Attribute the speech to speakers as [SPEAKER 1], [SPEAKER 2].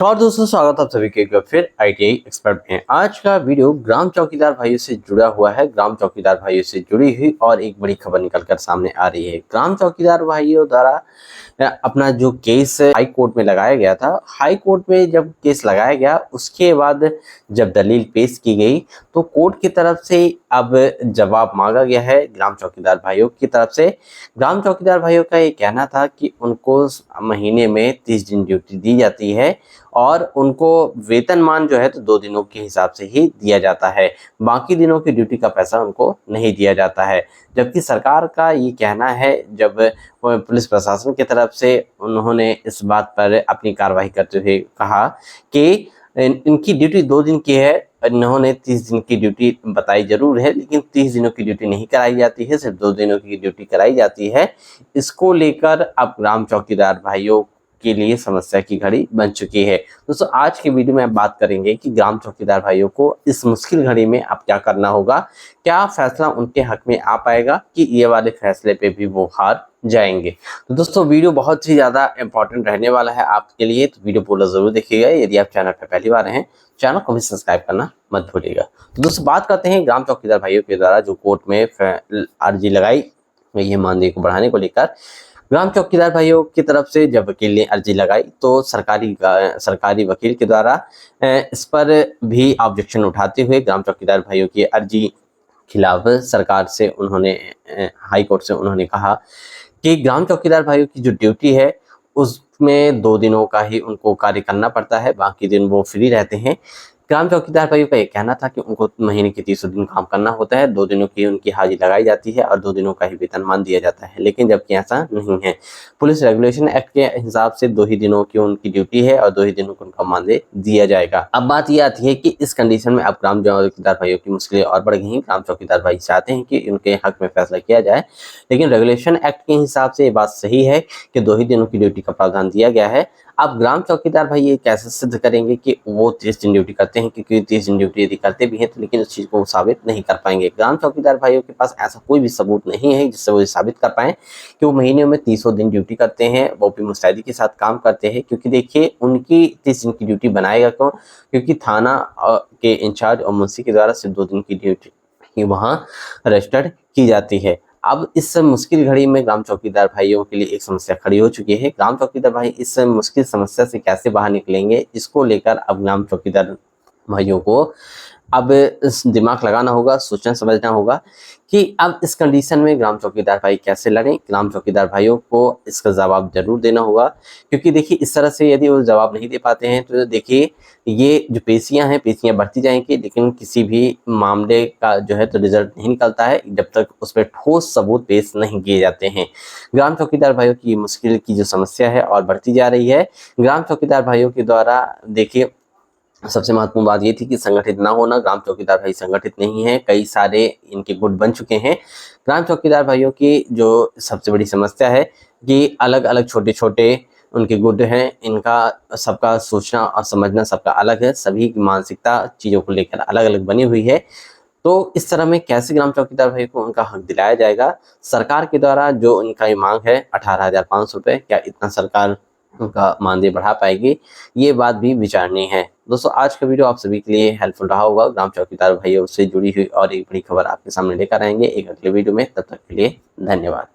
[SPEAKER 1] तो और दोस्तों स्वागत है आप सभी के एक बार फिर आईटीआई एक्सपर्ट में। आज का वीडियो ग्राम चौकीदार भाइयों से जुड़ा हुआ है। ग्राम चौकीदार भाइयों से जुड़ी हुई और एक बड़ी खबर निकल कर सामने आ रही है। ग्राम चौकीदार भाइयों द्वारा अपना जो केस हाई कोर्ट में लगाया गया था, हाई कोर्ट में जब केस लगाया गया उसके बाद जब दलील पेश की गई तो कोर्ट की तरफ से अब जवाब मांगा गया है ग्राम चौकीदार भाइयों की तरफ से। ग्राम चौकीदार भाइयों का ये कहना था कि उनको महीने में 30 दिन ड्यूटी दी जाती है और उनको वेतनमान जो है तो 2 दिनों के हिसाब से ही दिया जाता है, बाकी दिनों की ड्यूटी का पैसा उनको नहीं दिया जाता है। जबकि सरकार का ये कहना है, जब पुलिस प्रशासन की तरफ से उन्होंने इस बात पर अपनी कार्रवाई करते हुए कहा कि इनकी ड्यूटी 2 दिन की है, इन्होंने 30 दिन की ड्यूटी बताई जरूर है लेकिन 30 दिनों की ड्यूटी नहीं कराई जाती है, सिर्फ 2 दिनों की ड्यूटी कराई जाती है। इसको लेकर अब ग्राम चौकीदार भाइयों के लिए समस्या की घड़ी बन चुकी है। दोस्तों आज की वीडियो में आप बात करेंगे कि ग्राम चौकीदार भाइयों को इस मुश्किल घड़ी में अब क्या करना होगा, क्या फैसला उनके हक में आ पाएगा कि ये वाले फैसले पे भी वो हार जाएंगे। तो दोस्तों वीडियो बहुत ही ज़्यादा इंपॉर्टेंट रहने वाला है आपके लिए, तो वीडियो पूरा जरूर देखिएगा। यदि आप चैनल पर पहली बार हैं, चैनल को भी सब्सक्राइब करना मत भूलिएगा। तो दोस्तों बात करते हैं ग्राम चौकीदार भाइयों के द्वारा जो कोर्ट में अर्जी लगाई ये मानदेय को बढ़ाने को लेकर। ग्राम चौकीदार भाइयों की तरफ से जब वकील ने अर्जी लगाई तो सरकारी वकील के द्वारा इस पर भी ऑब्जेक्शन उठाते हुए ग्राम चौकीदार भाइयों की अर्जी खिलाफ सरकार से उन्होंने हाई कोर्ट से उन्होंने कहा कि ग्राम चौकीदार भाइयों की जो ड्यूटी है उसमें 2 दिनों का ही उनको कार्य करना पड़ता है, बाकी दिन वो फ्री रहते हैं। ग्राम चौकीदार भाइयों का ये कहना था कि उनको महीने के 30 दिन काम करना होता है, 2 दिनों की उनकी हाजिरी लगाई जाती है और 2 दिनों का ही वेतनमान दिया जाता है, लेकिन जबकि ऐसा नहीं है। पुलिस रेगुलेशन एक्ट के हिसाब से 2 ही दिनों की उनकी ड्यूटी है और 2 ही दिनों को उनका मानदेय दिया जाएगा। अब बात यह आती है कि इस कंडीशन में अब ग्राम चौकीदार भाइयों की मुश्किलें और बढ़ गई हैं। ग्राम चौकीदार भाई चाहते हैं कि उनके हक में फैसला किया जाए, लेकिन रेगुलेशन एक्ट के हिसाब से ये बात सही है कि 2 ही दिनों की ड्यूटी का प्रावधान दिया गया है। अब ग्राम चौकीदार भाई ये कैसे सिद्ध करेंगे कि वो 30 दिन ड्यूटी करते हैं, क्योंकि 30 दिन ड्यूटी यदि करते भी हैं तो लेकिन उस चीज़ को वो साबित नहीं कर पाएंगे। ग्राम चौकीदार भाइयों के पास ऐसा कोई भी सबूत नहीं है जिससे वो साबित कर पाएँ कि वो महीने में 30 दिन ड्यूटी करते हैं, वो भी मुस्तैदी के साथ काम करते हैं। क्योंकि देखिए उनकी 30 दिन की ड्यूटी बनाएगा क्यों, क्योंकि थाना के इंचार्ज और मुंशी के द्वारा सिर्फ 2 दिन की ड्यूटी ही वहाँ रजिस्टर्ड की जाती है। अब इस मुश्किल घड़ी में ग्राम चौकीदार भाइयों के लिए एक समस्या खड़ी हो चुकी है। ग्राम चौकीदार भाई इस मुश्किल समस्या से कैसे बाहर निकलेंगे, इसको लेकर अब ग्राम चौकीदार भाइयों को अब इस दिमाग लगाना होगा, सोचना समझना होगा कि अब इस कंडीशन में ग्राम चौकीदार भाई कैसे लड़ें। ग्राम चौकीदार भाइयों को इसका जवाब जरूर देना होगा, क्योंकि देखिए इस तरह से यदि वो जवाब नहीं दे पाते हैं तो देखिए ये जो पेशियां हैं पेशियां बढ़ती जाएंगी, लेकिन किसी भी मामले का जो है तो रिजल्ट नहीं निकलता है जब तक उस पर ठोस सबूत पेश नहीं किए जाते हैं। ग्राम चौकीदार भाइयों की मुश्किल की जो समस्या है और बढ़ती जा रही है। ग्राम चौकीदार भाइयों के द्वारा देखिए सबसे महत्वपूर्ण बात ये थी कि संगठित ना होना। ग्राम चौकीदार भाई संगठित नहीं है, कई सारे इनके गुट बन चुके हैं। ग्राम चौकीदार भाइयों की जो सबसे बड़ी समस्या है कि अलग अलग छोटे छोटे उनके गुट हैं, इनका सबका सोचना और समझना सबका अलग है, सभी की मानसिकता चीज़ों को लेकर अलग अलग बनी हुई है। तो इस तरह में कैसे ग्राम चौकीदार भाई को उनका हक दिलाया जाएगा। सरकार के द्वारा जो उनका ये मांग है 18,500 रुपये, क्या इतना सरकार उनका मानदेय बढ़ा पाएगी, ये बात भी विचारनी है। दोस्तों आज का वीडियो आप सभी के लिए हेल्पफुल रहा होगा। ग्राम चौकीदार भाइयों से जुड़ी हुई और एक बड़ी खबर आपके सामने लेकर आएंगे एक अगले वीडियो में। तब तक के लिए धन्यवाद।